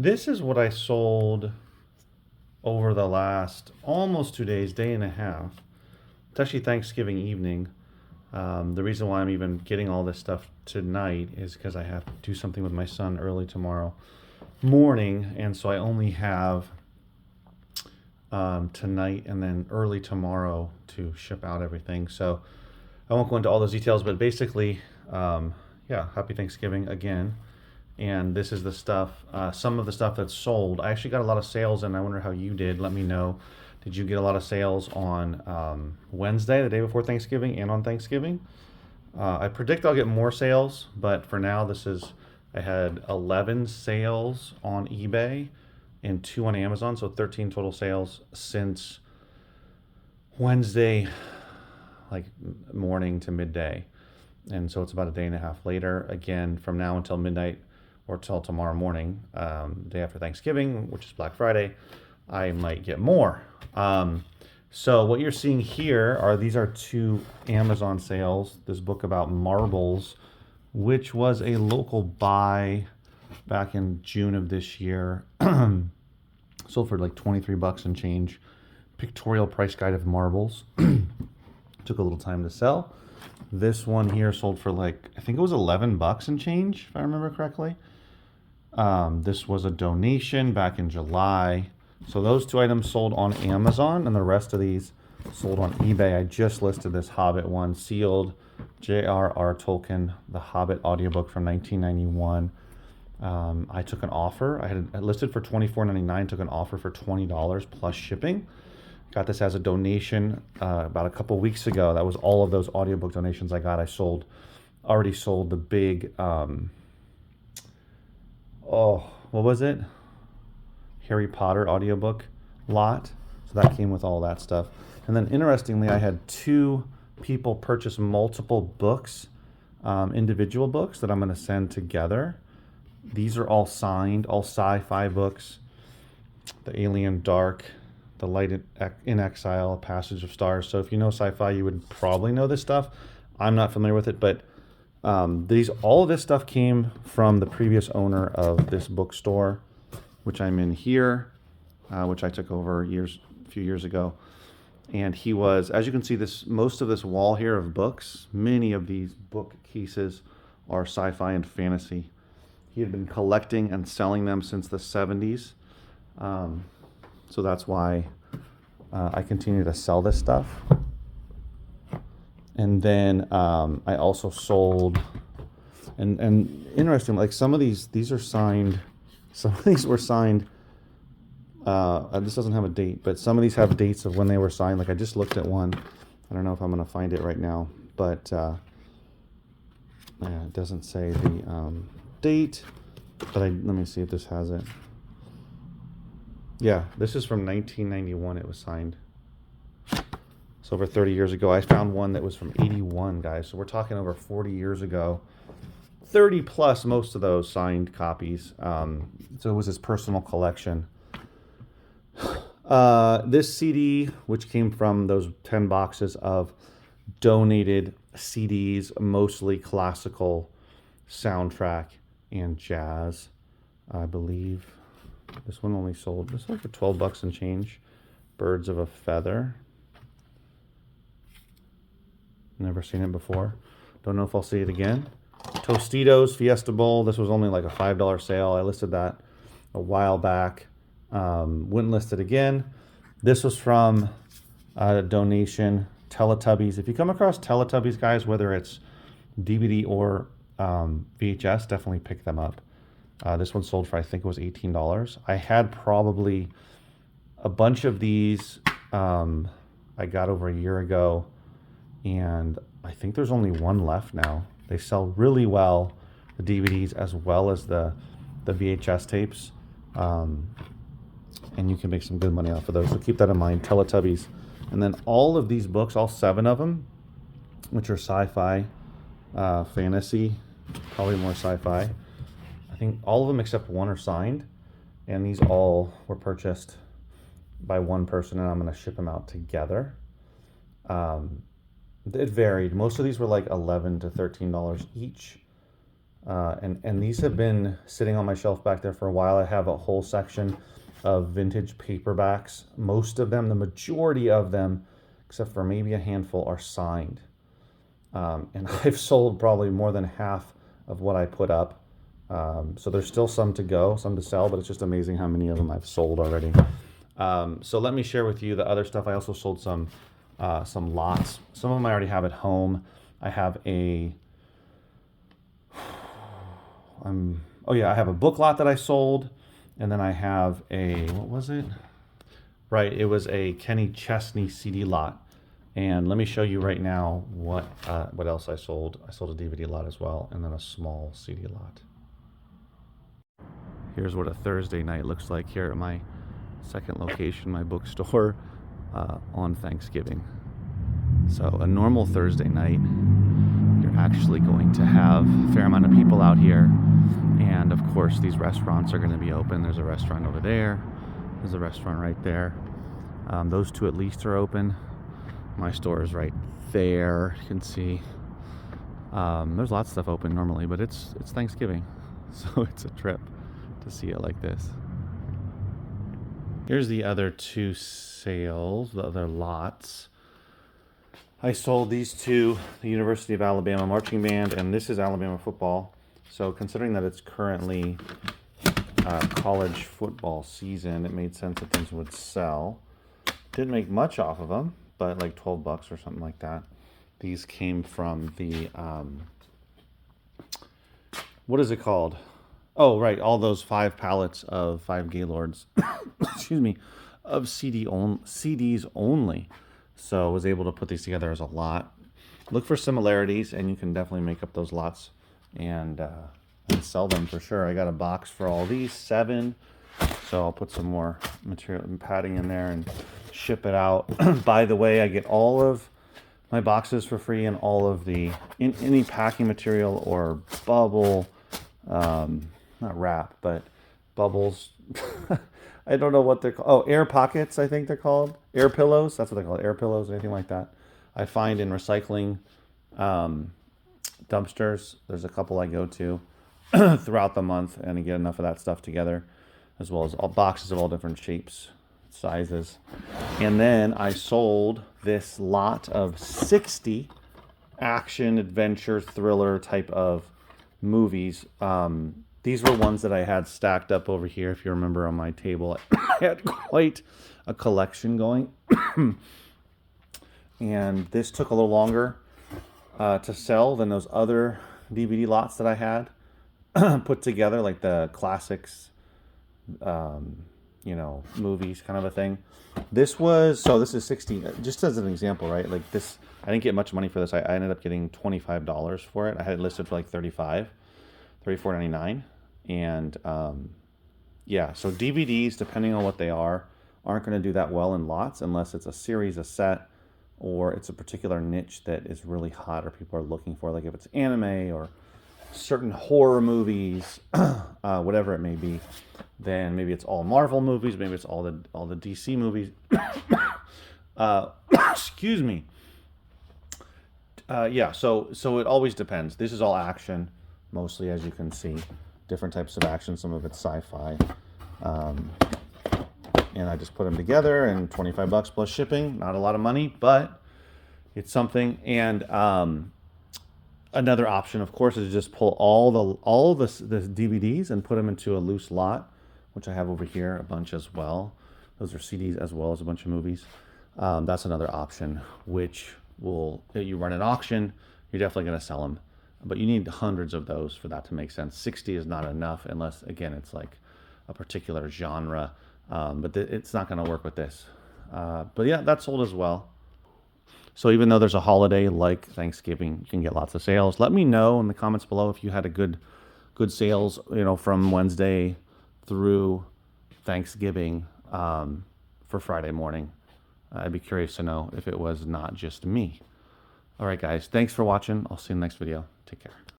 This is what I sold over the last almost 2 days, day and a half. It's actually Thanksgiving evening. The reason why I'm even getting all this stuff tonight is because I have to do something with my son early tomorrow morning, and so I only have tonight and then early tomorrow to ship out everything. So I won't go into all those details, but basically, yeah, happy Thanksgiving again. And this is the stuff, some of the stuff that's sold. I actually got a lot of sales, and I wonder how you did. Let me know. Did you get a lot of sales on Wednesday, the day before Thanksgiving, and on Thanksgiving? I predict I'll get more sales, but for now, I had 11 sales on eBay and 2 on Amazon, so 13 total sales since Wednesday, like morning to midday. And so it's about a day and a half later. Again, from now until midnight or till tomorrow morning, day after Thanksgiving, which is Black Friday, I might get more. So what you're seeing here these are 2 Amazon sales. This book about marbles, which was a local buy back in June of this year. Sold for like 23 bucks and change. Pictorial price guide of marbles. Took a little time to sell. This one here sold for like, I think it was 11 bucks and change, if I remember correctly. This was a donation back in July. So those 2 items sold on Amazon, and the rest of these sold on eBay. I just listed this Hobbit one, sealed J.R.R. Tolkien, The Hobbit audiobook from 1991. I took an offer. I had it listed for $24.99, took an offer for $20 plus shipping. Got this as a donation about a couple weeks ago. That was all of those audiobook donations I got. Already sold the big, what was it? Harry Potter audiobook lot. So that came with all that stuff. And then interestingly, I had 2 people purchase multiple books, individual books that I'm going to send together. These are all signed, all sci-fi books. The Alien Dark, The Light in Exile, A Passage of Stars. So if you know sci-fi, you would probably know this stuff. I'm not familiar with it, but all of this stuff came from the previous owner of this bookstore, which I'm in here, which I took over a few years ago. And he was, as you can see, most of this wall here of books, many of these bookcases are sci-fi and fantasy. He had been collecting and selling them since the 70s. So that's why I continue to sell this stuff. And then I also sold, and interesting, like some of these are signed. Some of these were signed. This doesn't have a date, but some of these have dates of when they were signed. Like I just looked at one. I don't know if I'm going to find it right now, but it doesn't say the date. But let me see if this has it. Yeah, this is from 1991. It was signed. So over 30 years ago. I found one that was from 81, guys. So we're talking over 40 years ago. 30 plus, most of those signed copies. So it was his personal collection. This CD, which came from those 10 boxes of donated CDs, mostly classical soundtrack and jazz, I believe. This one only sold for 12 bucks and change. Birds of a Feather. Never seen it before. Don't know if I'll see it again. Tostitos Fiesta Bowl. This was only like a $5 sale. I listed that a while back. Wouldn't list it again. This was from a donation. Teletubbies. If you come across Teletubbies, guys, whether it's DVD or VHS, definitely pick them up. This one sold for, I think it was $18. I had probably a bunch of these I got over a year ago, and I think there's only one left now. They sell really well, the DVDs as well as the VHS tapes, and you can make some good money off of those. So keep that in mind, Teletubbies. And then all of these books, all 7 of them, which are sci-fi, fantasy, probably more sci-fi. I think all of them except one are signed, and these all were purchased by one person, and I'm going to ship them out together. It varied. Most of these were like $11 to $13 each. And these have been sitting on my shelf back there for a while. I have a whole section of vintage paperbacks. Most of them, the majority of them, except for maybe a handful, are signed. And I've sold probably more than half of what I put up. So there's still some to go, some to sell, but it's just amazing how many of them I've sold already. So let me share with you the other stuff. I also sold some lots. Some of them I already have at home. I have I have a book lot that I sold, and then I have what was it? Right, it was a Kenny Chesney CD lot. And let me show you right now what else I sold. I sold a DVD lot as well, and then a small CD lot. Here's what a Thursday night looks like here at my second location, my bookstore, on Thanksgiving. So a normal Thursday night, you're actually going to have a fair amount of people out here. And of course, these restaurants are going to be open. There's a restaurant over there. There's a restaurant right there. Those two at least are open. My store is right there. You can see. There's lots of stuff open normally, but it's Thanksgiving, so it's a trip to see it like this. Here's the other two sales, the other lots. I sold these to the University of Alabama Marching Band, and this is Alabama football. So considering that it's currently college football season, it made sense that things would sell. Didn't make much off of them, but like $12 or something like that. These came from the, what is it called? Oh, right, all those 5 pallets of 5 Gaylords, excuse me, of CDs only. So I was able to put these together as a lot. Look for similarities, and you can definitely make up those lots and sell them for sure. I got a box for all these, 7. So I'll put some more material and padding in there and ship it out. By the way, I get all of my boxes for free, and all of any packing material or bubble, not wrap, but bubbles. I don't know what they're called. Oh, air pockets, I think they're called. Air pillows, that's what they're called. Air pillows, anything like that. I find in recycling dumpsters. There's a couple I go to throughout the month, and I get enough of that stuff together, as well as all boxes of all different shapes, sizes. And then I sold this lot of 60 action, adventure, thriller type of movies. These were ones that I had stacked up over here. If you remember on my table, I had quite a collection going. And this took a little longer to sell than those other DVD lots that I had put together, like the classics, movies kind of a thing. This is 60, just as an example, right? Like this, I didn't get much money for this. I ended up getting $25 for it. I had it listed for like $34.99. And so DVDs, depending on what they are, aren't going to do that well in lots unless it's a series, a set, or it's a particular niche that is really hot or people are looking for. Like if it's anime or certain horror movies, whatever it may be, then maybe it's all Marvel movies, maybe it's all the DC movies. Excuse me. So it always depends. This is all action, mostly, as you can see. Different types of action. Some of it's sci-fi. And I just put them together, and $25 plus shipping. Not a lot of money, but it's something. And another option, of course, is just pull all the DVDs and put them into a loose lot, which I have over here, a bunch as well. Those are CDs as well as a bunch of movies. That's another option, which you run an auction, you're definitely going to sell them. But you need hundreds of those for that to make sense. 60 is not enough unless, again, it's like a particular genre. But it's not going to work with this. But yeah, that's sold as well. So even though there's a holiday like Thanksgiving, you can get lots of sales. Let me know in the comments below if you had a good sales, from Wednesday through Thanksgiving for Friday morning. I'd be curious to know if it was not just me. All right, guys, thanks for watching. I'll see you in the next video. Take care.